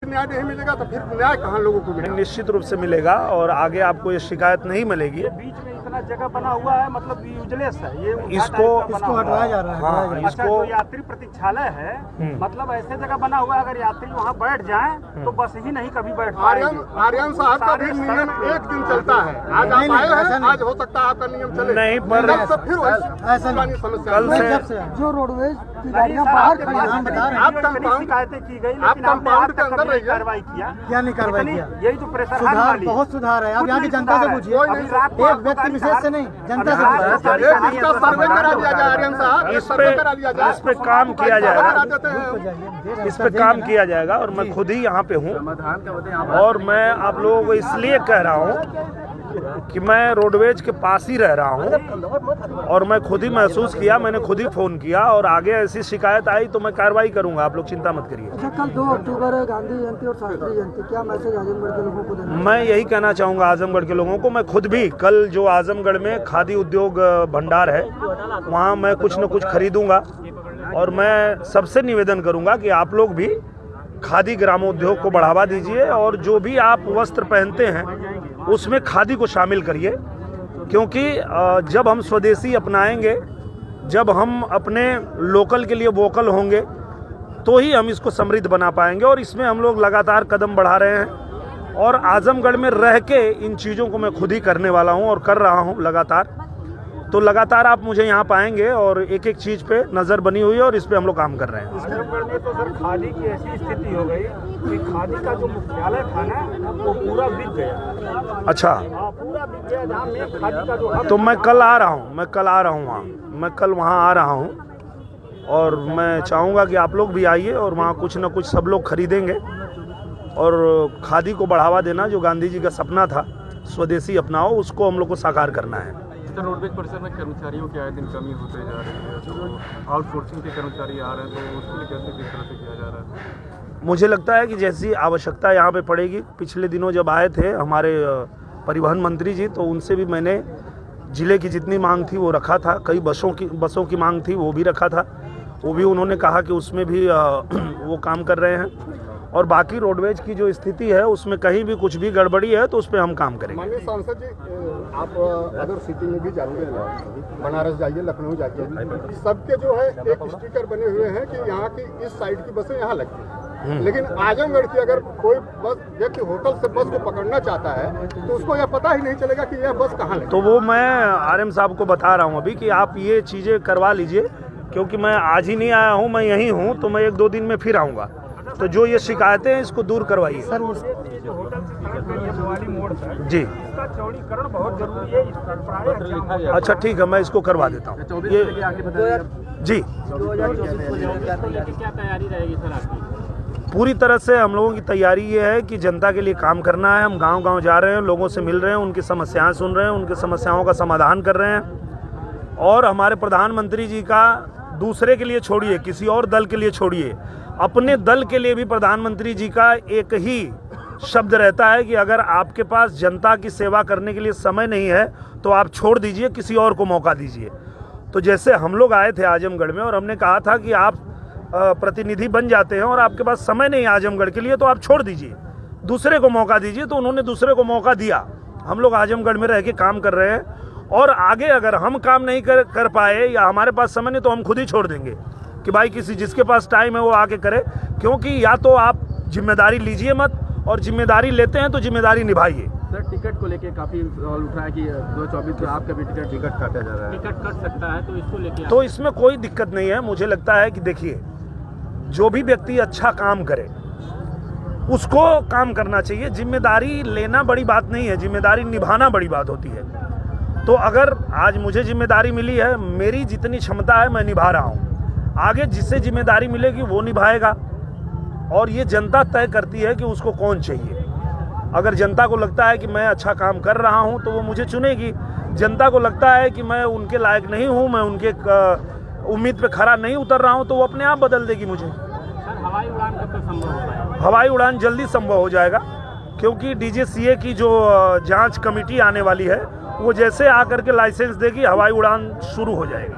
न्याय नहीं मिलेगा तो फिर न्याय कहाँ लोगों को मिलेगा? निश्चित रूप से मिलेगा और आगे आपको ये शिकायत नहीं मिलेगी। बीच में इतना जगह बना हुआ है, मतलब यूजलेस है ये, इसको हटवाया जा रहा है। हाँ, अच्छा, इसको जो यात्री प्रतीक्षालय है, मतलब ऐसे जगह बना हुआ है, अगर यात्री वहाँ बैठ जाए तो बस ही नहीं कभी बैठ पाएंगे। आर्यन साहब का भी नियम एक दिन चलता है। आज आप आए हैं, आज हो सकता है आपका नियम चले नहीं, पर फिर ऐसा समस्या कल से जो रोडवेज की गाड़ियां बाहर खड़ी हैं, आप शिकायतें की गई, लेकिन आपने आज तक कभी कार्रवाई किया? क्या नहीं कार्रवाई किया? यही तो प्रेशर सुधार, बहुत सुधार है। आप यहाँ की जनता से पूछिए, एक व्यक्ति विशेष से नहीं, जनता से पूछिए। सर्वे करा लिया जाए आर्यन साहब, सर्वे करा लिया जाए, इस पे काम किया जाएगा, इस पे काम किया जाएगा। और मैं खुद ही यहाँ पे हूँ और मैं आप लोगों को इसलिए कह रहा हूँ कि मैं रोडवेज के पास ही रह रहा हूँ और मैं खुद ही महसूस किया, मैंने खुद ही फ़ोन किया और आगे ऐसी शिकायत आई तो मैं कार्रवाई करूँगा, आप लोग चिंता मत करिए। अच्छा, कल 2 अक्टूबर है, गांधी जयंती और शास्त्री जयंती, क्या मैसेज आजमगढ़ के लोगों को देना? मैं यही कहना चाहूँगा आजमगढ़ के लोगों को। मैं खुद भी कल जो आजमगढ़ में खादी उद्योग भंडार है वहाँ मैं कुछ न कुछ खरीदूँगा और मैं सबसे निवेदन करूँगा कि आप लोग भी खादी ग्रामोद्योग को बढ़ावा दीजिए और जो भी आप वस्त्र पहनते हैं उसमें खादी को शामिल करिए, क्योंकि जब हम स्वदेशी अपनाएंगे, जब हम अपने लोकल के लिए वोकल होंगे तो ही हम इसको समृद्ध बना पाएंगे। और इसमें हम लोग लगातार कदम बढ़ा रहे हैं और आजमगढ़ में रह के इन चीज़ों को मैं खुद ही करने वाला हूं और कर रहा हूं लगातार। तो लगातार आप मुझे यहाँ पाएंगे और एक एक चीज़ पे नज़र बनी हुई है और इस पे हम लोग काम कर रहे हैं। आजमगढ़ में तो सर खादी की ऐसी स्थिति हो गई कि खादी का जो मुख्यालय था ना वो पूरा बिक गया। अच्छा, पूरा बिक गया। जहाँ में खादी का जो तो मैं कल आ रहा हूँ, मैं कल वहाँ आ रहा हूँ और मैं चाहूँगा कि आप लोग भी आइए और वहाँ कुछ न कुछ सब लोग खरीदेंगे और खादी को बढ़ावा देना, जो गांधी जी का सपना था स्वदेशी अपनाओ, उसको हम लोग को साकार करना है। रोडवेज परिसर में कर्मचारियों की आए दिन कमी होते जा रही है, तो आउटसोर्सिंग के कर्मचारी आ रहे हैं, तो उसके लिए कैसे किस तरह से किया जा रहा है? मुझे लगता है कि जैसी आवश्यकता यहाँ पे पड़ेगी, पिछले दिनों जब आए थे हमारे परिवहन मंत्री जी, तो उनसे भी मैंने ज़िले की जितनी मांग थी वो रखा था। कई बसों की मांग थी वो भी रखा था, वो भी उन्होंने कहा कि उसमें भी वो काम कर रहे हैं। और बाकी रोडवेज की जो स्थिति है उसमें कहीं भी कुछ भी गड़बड़ी है तो उस पर हम काम करेंगे। माननीय सांसद जी, आप अदर सिटी में भी जाते हैं, बनारस जाइए, लखनऊ जाइए, सबके जो है एक स्टिकर बने हुए हैं कि यहाँ की इस साइड की बसें यहाँ लगती हैं, लेकिन आजमगढ़ की अगर कोई बस व्यक्ति होटल से बस को पकड़ना चाहता है तो उसको यह पता ही नहीं चलेगा कि यह बस कहाँ लगती है। तो वो मैं आरएम साहब को बता रहा हूँ अभी कि आप ये चीज़ें करवा लीजिए, क्योंकि मैं आज ही नहीं आया हूँ, मैं यहीं हूँ, तो मैं 1-2 दिन में फिर आऊँगा। तो जो ये शिकायतें हैं इसको दूर करवाइए। सर, होटल से मोड़ जी, इसका चौड़ीकरण बहुत जरूरी है, इस पर प्राय जाम हो। अच्छा ठीक है, मैं इसको करवा देता हूँ। ये जी, क्या तैयारी रहेगी सर आपकी? पूरी तरह से हम लोगों की तैयारी ये है कि जनता के लिए काम करना है। हम गांव-गांव जा रहे हैं, लोगों से मिल रहे हैं, उनकी समस्याएं सुन रहे हैं, उनकी समस्याओं का समाधान कर रहे हैं। और हमारे प्रधानमंत्री जी का दूसरे के लिए छोड़िए, किसी और दल के लिए छोड़िए, अपने दल के लिए भी प्रधानमंत्री जी का एक ही शब्द रहता है कि अगर आपके पास जनता की सेवा करने के लिए समय नहीं है तो आप छोड़ दीजिए, किसी और को मौका दीजिए। तो जैसे हम लोग आए थे आजमगढ़ में और हमने कहा था कि आप प्रतिनिधि बन जाते हैं और आपके पास समय नहीं है आजमगढ़ के लिए, तो आप छोड़ दीजिए, दूसरे को मौका दीजिए। तो उन्होंने दूसरे को मौका दिया। हम लोग आजमगढ़ में रह के काम कर रहे हैं और आगे अगर हम काम नहीं कर पाए या हमारे पास समय नहीं तो हम खुद ही छोड़ देंगे कि भाई जिसके पास टाइम है वो आके करे। क्योंकि या तो आप जिम्मेदारी लीजिए मत, और जिम्मेदारी लेते हैं तो जिम्मेदारी निभाइए। सर, टिकट को लेके काफ़ी सवाल उठ रहा है कि 2024 में आपका भी टिकट काटा जा रहा है, टिकट कट सकता है, तो इसको लेके तो इसमें कोई दिक्कत नहीं है। मुझे लगता है कि देखिए, जो भी व्यक्ति अच्छा काम करे उसको काम करना चाहिए। जिम्मेदारी लेना बड़ी बात नहीं है, जिम्मेदारी निभाना बड़ी बात होती है। तो अगर आज मुझे जिम्मेदारी मिली है, मेरी जितनी क्षमता है मैं निभा रहा हूँ, आगे जिससे जिम्मेदारी मिलेगी वो निभाएगा। और ये जनता तय करती है कि उसको कौन चाहिए। अगर जनता को लगता है कि मैं अच्छा काम कर रहा हूं तो वो मुझे चुनेगी। जनता को लगता है कि मैं उनके लायक नहीं हूं, मैं उनके उम्मीद पे खरा नहीं उतर रहा हूं, तो वो अपने आप बदल देगी मुझे। सर, हवाई उड़ान कब तक संभव हो पाएगा? हवाई उड़ान जल्दी संभव हो जाएगा, क्योंकि DGCA की जो जाँच कमेटी आने वाली है वो जैसे आकर के लाइसेंस देगी, हवाई उड़ान शुरू हो जाएगी।